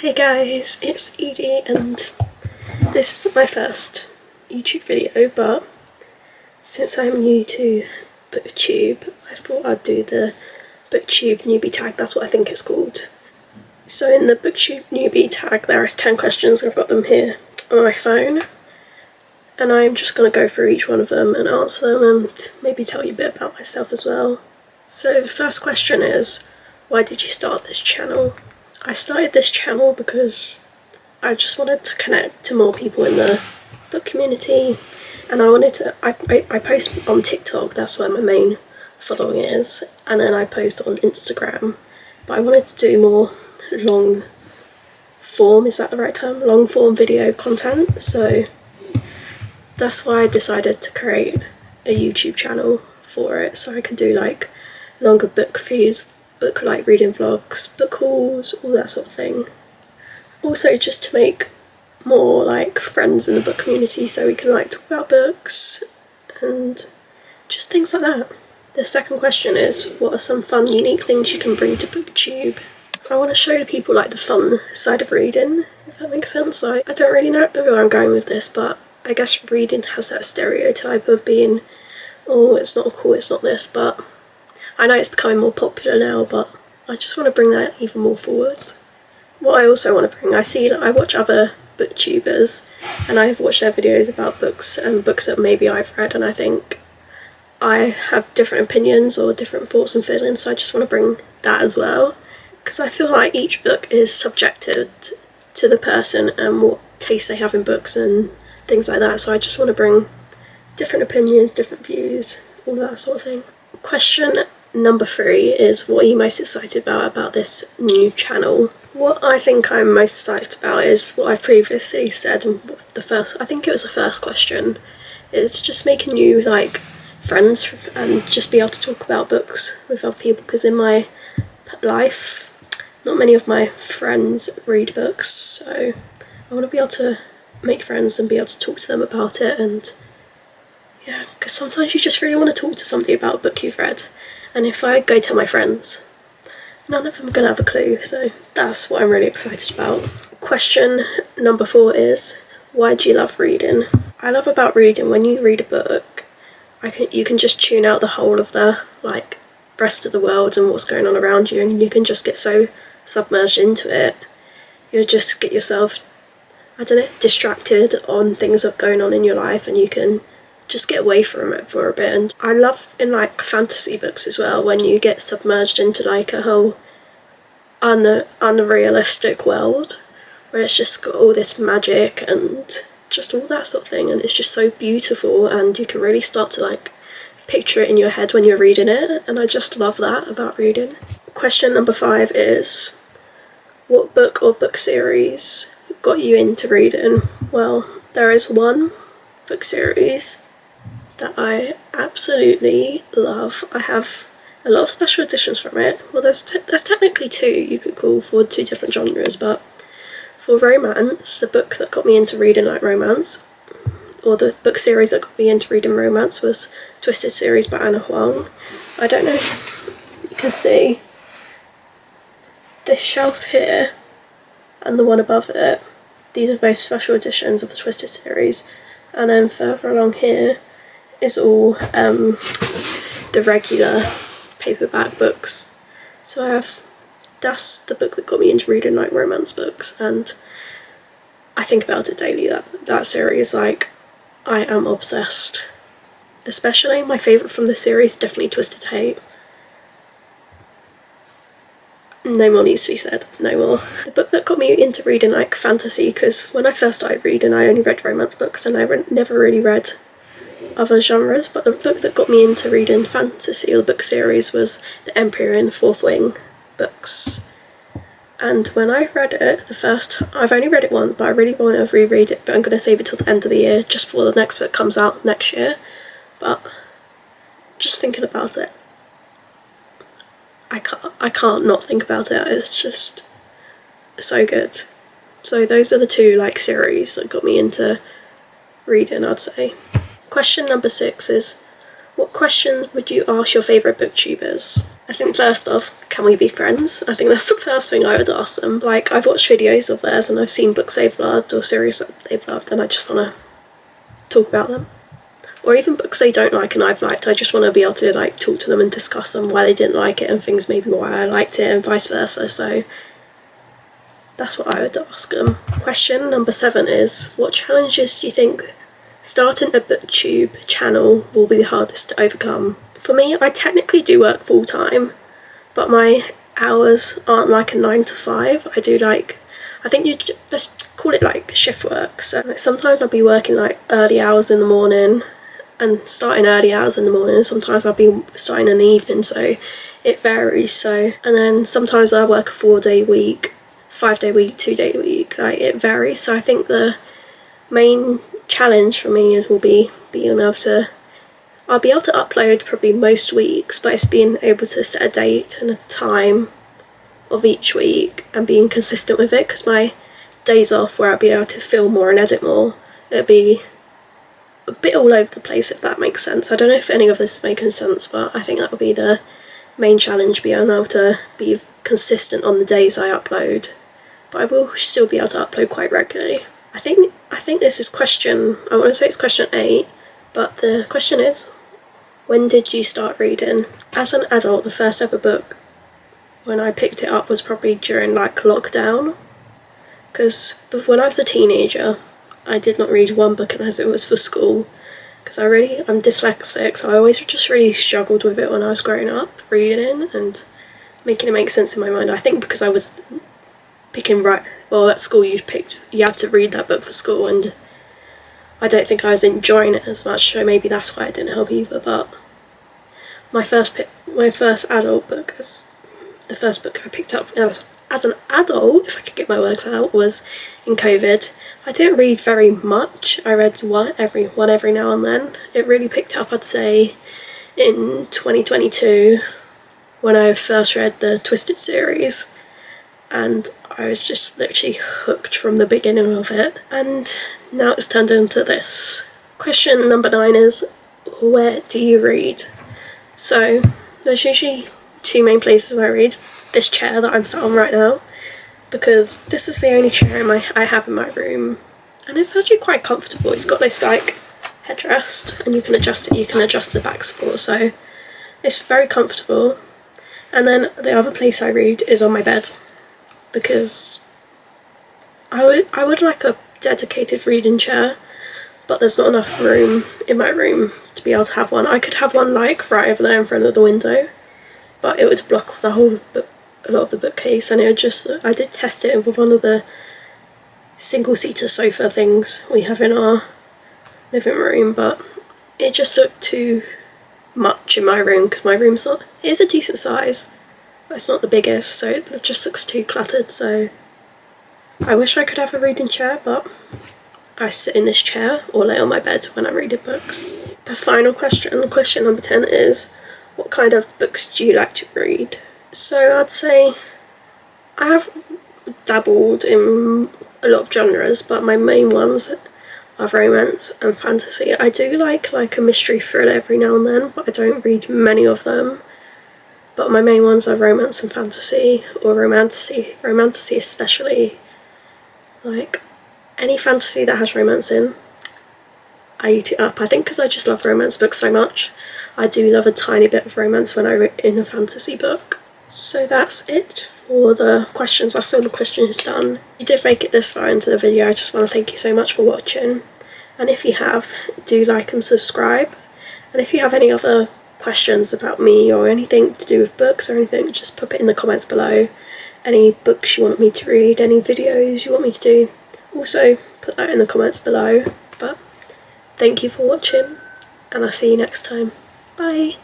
Hey guys, it's Edie and this is my first YouTube video, but since I'm new to Booktube, I thought I'd do the Booktube Newbie Tag. That's what I think it's called. So in the Booktube Newbie Tag there is 10 questions. I've got them here on my phone and I'm just going to go through each one of them and answer them and maybe tell you a bit about myself as well. So the first question is, why did you start this channel? I started this channel because I just wanted to connect to more people in the book community, and I wanted to, I post on TikTok, that's where my main following is, and then I post on Instagram, but I wanted to do more long form, is that the right term? Long form video content, so that's why I decided to create a YouTube channel for it, so I could do like longer book reviews, book like reading vlogs, book hauls, all that sort of thing. Also just to make more like friends in the book community so we can like talk about books and just things like that. The second question is, what are some fun, unique things you can bring to Booktube? I want to show people like the fun side of reading, if that makes sense. Like, I don't really know where I'm going with this, but I guess reading has that stereotype of being, oh, it's not cool, it's not this, but I know it's becoming more popular now, but I just want to bring that even more forward. What I also want to bring, I watch other booktubers and I've watched their videos about books and books that maybe I've read, and I think I have different opinions or different thoughts and feelings, so I just want to bring that as well. Because I feel like each book is subjective to the person and what taste they have in books and things like that, so I just want to bring different opinions, different views, all that sort of thing. Question number 3 is, what are you most excited about this new channel? What I think I'm most excited about is what I've previously said in I think it was the first question, is just making new like friends and just be able to talk about books with other people, because in my life not many of my friends read books, so I want to be able to make friends and be able to talk to them about it. And yeah, because sometimes you just really want to talk to somebody about a book you've read, and if I go tell my friends, none of them are going to have a clue, so that's what I'm really excited about. Question number 4 is, why do you love reading? I love about reading, when you read a book, you can just tune out the whole of the like rest of the world and what's going on around you, and you can just get so submerged into it. You'll just get yourself, I don't know, distracted on things that are going on in your life, and you can just get away from it for a bit. And I love in like fantasy books as well, when you get submerged into like a whole unrealistic world where it's just got all this magic and just all that sort of thing, and it's just so beautiful, and you can really start to like picture it in your head when you're reading it, and I just love that about reading. Question number 5 is, what book or book series got you into reading? Well, there is one book series that I absolutely love. I have a lot of special editions from it. Well, there's technically 2 you could call for 2 different genres, but for romance, the book that got me into reading like romance, or the book series that got me into reading romance, was Twisted Series by Anna Huang. I don't know if you can see this shelf here and the one above it. These are both special editions of the Twisted series, and then further along here is all the regular paperback books. So that's the book that got me into reading like romance books, and I think about it daily. That series, like, I am obsessed. Especially my favourite from the series, definitely Twisted Hate. No more needs to be said, no more. The book that got me into reading like fantasy, because when I first started reading I only read romance books and I never really read other genres, but the book that got me into reading fantasy, or the book series, was the Emperor in the Fourth Wing books. And when I read it, I've only read it once, but I really want to reread it, but I'm going to save it till the end of the year, just before the next book comes out next year. But just thinking about it, I can't not think about it. It's just so good. So those are the 2 like series that got me into reading, I'd say. Question number 6 is, what questions would you ask your favourite booktubers? I think first off, can we be friends? I think that's the first thing I would ask them. Like, I've watched videos of theirs and I've seen books they've loved or series that they've loved, and I just want to talk about them. Or even books they don't like and I've liked, I just want to be able to like talk to them and discuss them, why they didn't like it and things maybe why I liked it and vice versa. So that's what I would ask them. Question number 7 is, what challenges do you think starting a Booktube channel will be the hardest to overcome? For me, I technically do work full time, but my hours aren't like a 9 to 5. I do like, I think let's call it like shift work. So like, sometimes I'll be working like early hours in the morning and starting early hours in the morning. Sometimes I'll be starting in the evening, so it varies. So, and then sometimes I work a 4-day week, 5-day week, 2-day week, like it varies. So I think the main challenge for me will be being able to, I'll be able to upload probably most weeks, but it's being able to set a date and a time of each week and being consistent with it, because my days off where I'll be able to film more and edit more, it'll be a bit all over the place, if that makes sense. I don't know if any of this is making sense, but I think that will be the main challenge, being able to be consistent on the days I upload. But I will still be able to upload quite regularly. I think this is question, I want to say it's question 8, but the question is, when did you start reading? As an adult, the first ever book when I picked it up was probably during like lockdown, because when I was a teenager I did not read one book unless it was for school, because I'm dyslexic, so I always just really struggled with it when I was growing up, reading and making it make sense in my mind. I think because I was picking well, at school you had to read that book for school, and I don't think I was enjoying it as much, so maybe that's why it didn't help either. But my first adult book, the first book I picked up as an adult, if I could get my words out, was in COVID. I didn't read very much. I read one every now and then. It really picked up, I'd say, in 2022 when I first read the Twisted series, and I was just literally hooked from the beginning of it, and now it's turned into this. Question number 9 is, where do you read? So there's usually 2 main places I read. This chair that I'm sat on right now, because this is the only chair I have in my room, and it's actually quite comfortable. It's got this like headrest and you can adjust it, you can adjust the back support, so it's very comfortable. And then the other place I read is on my bed, because I would like a dedicated reading chair, but there's not enough room in my room to be able to have one. I could have one like right over there in front of the window, but it would block a lot of the bookcase, and it would just, I did test it with one of the single-seater sofa things we have in our living room, but it just looked too much in my room, because my room's not, it is a decent size, but it's not the biggest, so it just looks too cluttered. So I wish I could have a reading chair, but I sit in this chair or lay on my bed when I'm reading books. The final question, question number 10, is, what kind of books do you like to read? So I'd say I have dabbled in a lot of genres, but my main ones are romance and fantasy. I do like a mystery thriller every now and then, but I don't read many of them. But my main ones are romance and fantasy, or romantasy especially. Like, any fantasy that has romance in, I eat it up. I think because I just love romance books so much, I do love a tiny bit of romance when I read in a fantasy book. So that's it for the questions. That's all the questions done. If you did make it this far into the video, I just want to thank you so much for watching. And if you have, do like and subscribe. And if you have any other questions about me or anything to do with books or anything, just pop it in the comments below. Any books you want me to read, any videos you want me to do, also put that in the comments below. But thank you for watching, and I'll see you next time. Bye!